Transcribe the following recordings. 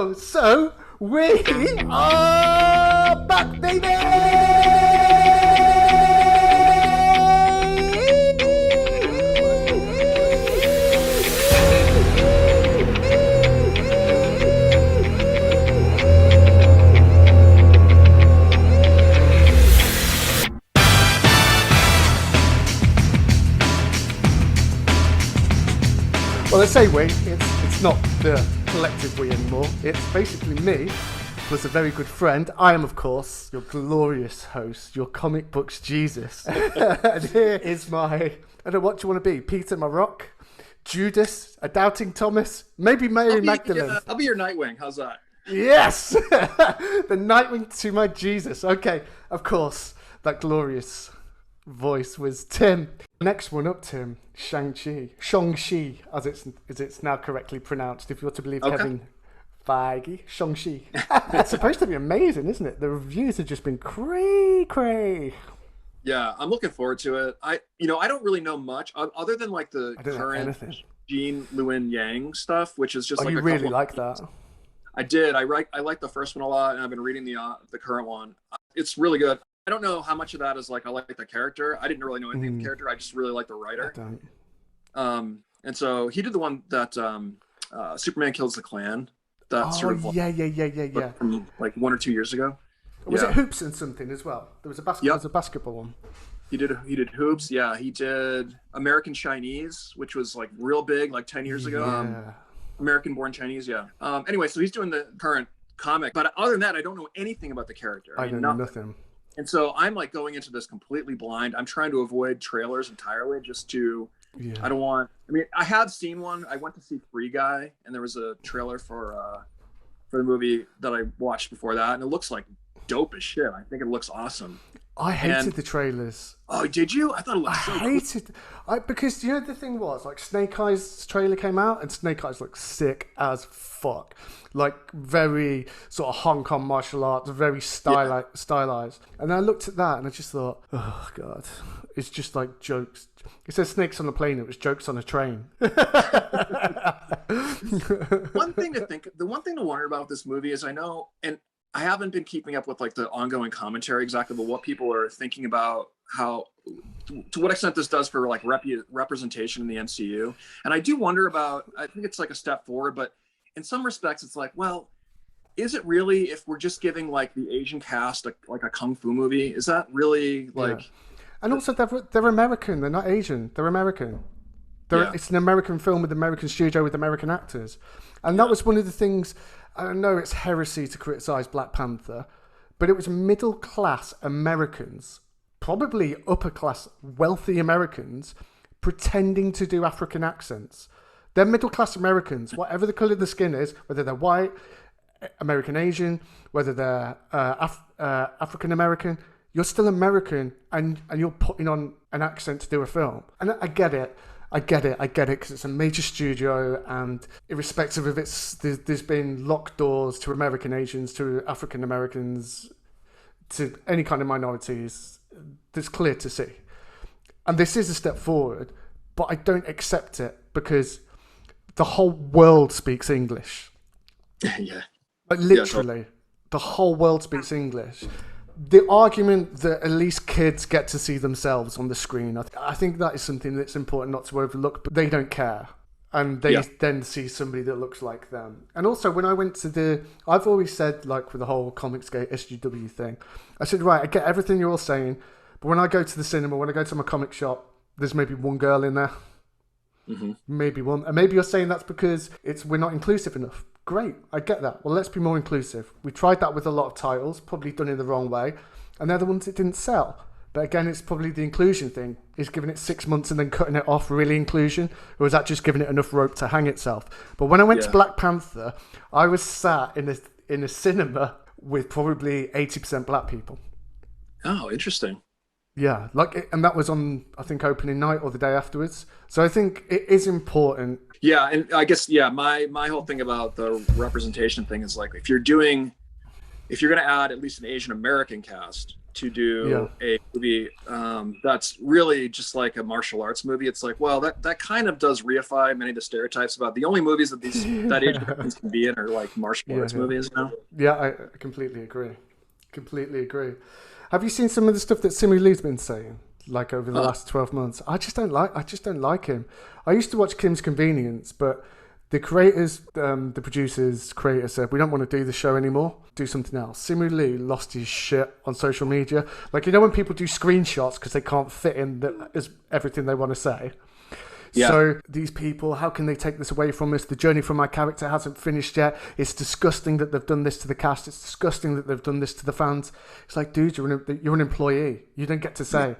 Oh, so we are back, baby! Well, I say we, it's not the collective we anymore. It's basically me, plus a very good friend. I am, of course, your glorious host, your comic books Jesus. And here is my, I don't know, what do you want to be? Peter, my rock? Judas? A doubting Thomas? Maybe Mary Magdalene? Yeah, I'll be your Nightwing. How's that? Yes! The Nightwing to my Jesus. Okay, of course, that glorious voice was Tim. Next one up, Tim. Shang-chi, as it's now correctly pronounced, if you're to believe Kevin Feige. Shang-chi. It's supposed to be amazing, isn't it? The reviews have just been cray. Yeah, I'm looking forward to it. I don't really know much other than like the current Jean Luen Yang stuff, which is just you really like that? I did. I like the first one a lot, and I've been reading the current one. It's really good. I don't know how much of that is like I like the character. I didn't really know anything of the character. I just really like the writer. And so he did the one that Superman Kills the Klan. That yeah. From like 1 or 2 years ago. Was it Hoops and something as well? There was a basketball one. He did Hoops. Yeah, he did American Chinese, which was like real big, like 10 years ago. American Born Chinese. Yeah. Anyway, so he's doing the current comic, but other than that, I don't know anything about the character. I know nothing. And so I'm like going into this completely blind. I'm trying to avoid trailers entirely just to, I have seen one. I went to see Free Guy, and there was a trailer for the movie that I watched before that. And it looks like dope as shit. I think it looks awesome. I hated the trailers. Oh, did you? I thought it looked so cool. I hated because the thing was, like, Snake Eyes trailer came out, and Snake Eyes looked sick as fuck. Like, very sort of Hong Kong martial arts, very stylized. And I looked at that, and I just thought, oh, God. It's just like jokes. It says snakes on the plane, it was jokes on a train. The one thing to wonder about with this movie is I know, and I haven't been keeping up with like the ongoing commentary exactly about what people are thinking about how, to what extent this does for like representation in the MCU. And I do wonder about, I think it's like a step forward, but in some respects it's like, well, is it really, if we're just giving like the Asian cast like a Kung Fu movie, is that really like... Yeah. And also they're American, they're not Asian, they're American. It's an American film with American studio with American actors. And that was one of the things... I know it's heresy to criticize Black Panther, but it was middle-class Americans, probably upper-class wealthy Americans, pretending to do African accents. They're middle-class Americans, whatever the color of the skin is, whether they're white, American Asian, whether they're African American, you're still American, and you're putting on an accent to do a film. And I get it. Because it's a major studio, and irrespective of there's been locked doors to American Asians, to African Americans, to any kind of minorities. That's clear to see. And this is a step forward, but I don't accept it because the whole world speaks English. Yeah. Like literally, the whole world speaks English. The argument that at least kids get to see themselves on the screen, I think that is something that's important not to overlook, but they don't care. And they then see somebody that looks like them. And also, when I went to I've always said, like with the whole Comicsgate SGW thing, I said, right, I get everything you're all saying, but when I go to the cinema, when I go to my comic shop, there's maybe one girl in there. Mm-hmm. Maybe one. And maybe you're saying that's because we're not inclusive enough. Great, I get that. Well, let's be more inclusive. We tried that with a lot of titles, probably done it the wrong way, and they're the ones that didn't sell. But again, it's probably the inclusion thing. Is giving it 6 months and then cutting it off really inclusion? Or is that just giving it enough rope to hang itself? But when I went to Black Panther, I was sat in a cinema with probably 80% black people. Oh, interesting. Yeah, and that was on, I think, opening night or the day afterwards. So I think it is important. Yeah, and I guess, my whole thing about the representation thing is like, if you're going to add at least an Asian American cast, to do a movie that's really just like a martial arts movie. It's like, well, that kind of does reify many of the stereotypes about the only movies that that Asian Americans can be in are like martial arts movies. You know? Yeah, I completely agree. Completely agree. Have you seen some of the stuff that Simu Liu's been saying, like over the last 12 months? I just don't like him. I used to watch Kim's Convenience, but the creators, the producers, creators said, we don't want to do the show anymore. Do something else. Simu Liu lost his shit on social media. Like, you know when people do screenshots because they can't fit in everything they want to say? Yeah. So these people, how can they take this away from us? The journey for my character hasn't finished yet. It's disgusting that they've done this to the cast. It's disgusting that they've done this to the fans. It's like, dude, you're an employee. You don't get to say.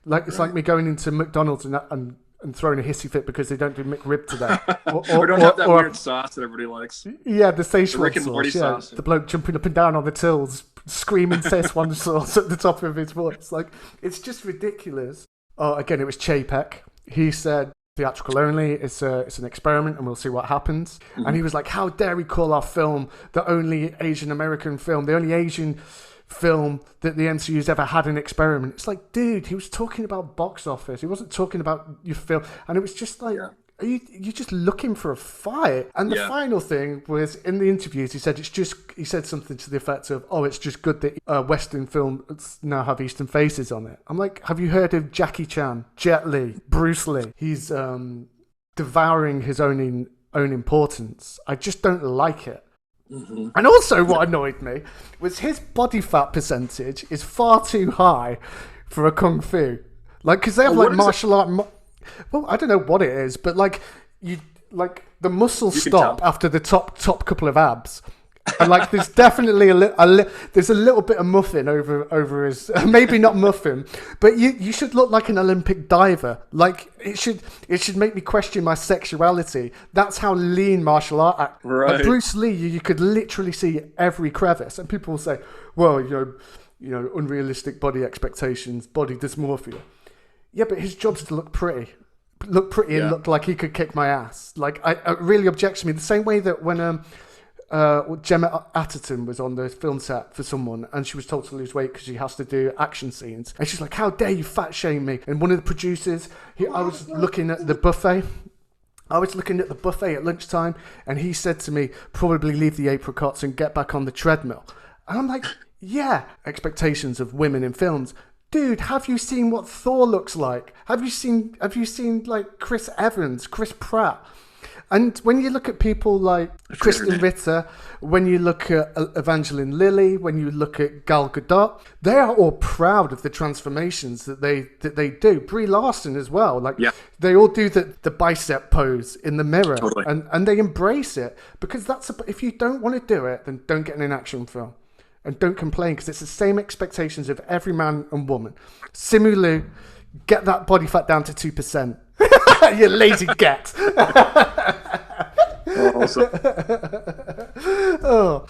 Like, it's like me going into McDonald's and throwing a hissy fit because they don't do McRib today. Or don't have that weird sauce that everybody likes. Yeah, the Szechuan Rick and Morty sauce. The bloke jumping up and down on the tills, screaming Szechuan sauce at the top of his voice. Like, it's just ridiculous. Oh, again, it was Chapek. He said, theatrical only, it's an experiment and we'll see what happens. Mm-hmm. And he was like, how dare we call our film the only Asian American film, the only Asian film that the MCU's ever had an experiment. It's like, dude, he was talking about box office. He wasn't talking about your film. And it was just like, you're just looking for a fight. And the final thing was, in the interviews, he said something to the effect of, oh, it's just good that Western films now have Eastern faces on it. I'm like, have you heard of Jackie Chan, Jet Li, Bruce Lee? He's devouring his own importance. I just don't like it. Mm-hmm. And also what annoyed me was his body fat percentage is far too high for a kung fu. Like, because they have like martial art. Well, I don't know what it is, but like the muscles stop after the top couple of abs. And like, there's definitely there's a little bit of muffin over his, maybe not muffin, but you should look like an Olympic diver. Like, it should make me question my sexuality. That's how lean martial art act. Right. Like Bruce Lee, you could literally see every crevice, and people will say, well, you know, unrealistic body expectations, body dysmorphia. Yeah, but his job's to look pretty and look like he could kick my ass. Like, it really objects to me the same way that when Gemma Atherton was on the film set for someone and she was told to lose weight because she has to do action scenes, and she's like, how dare you fat shame me? And one of the producers, I was looking at the buffet at lunchtime, and he said to me, probably leave the apricots and get back on the treadmill. And I'm like, yeah, expectations of women in films. Dude, have you seen what Thor looks like? Have you seen like Chris Evans, Chris Pratt? And when you look at people like Kristen Ritter, when you look at Evangeline Lilly, when you look at Gal Gadot, they are all proud of the transformations that they do. Brie Larson as well. Like, they all do the bicep pose in the mirror, totally. and they embrace it, because if you don't want to do it, then don't get in an action film. And don't complain, because it's the same expectations of every man and woman. Simu Liu, get that body fat down to 2%. You lazy get. Awesome. Oh,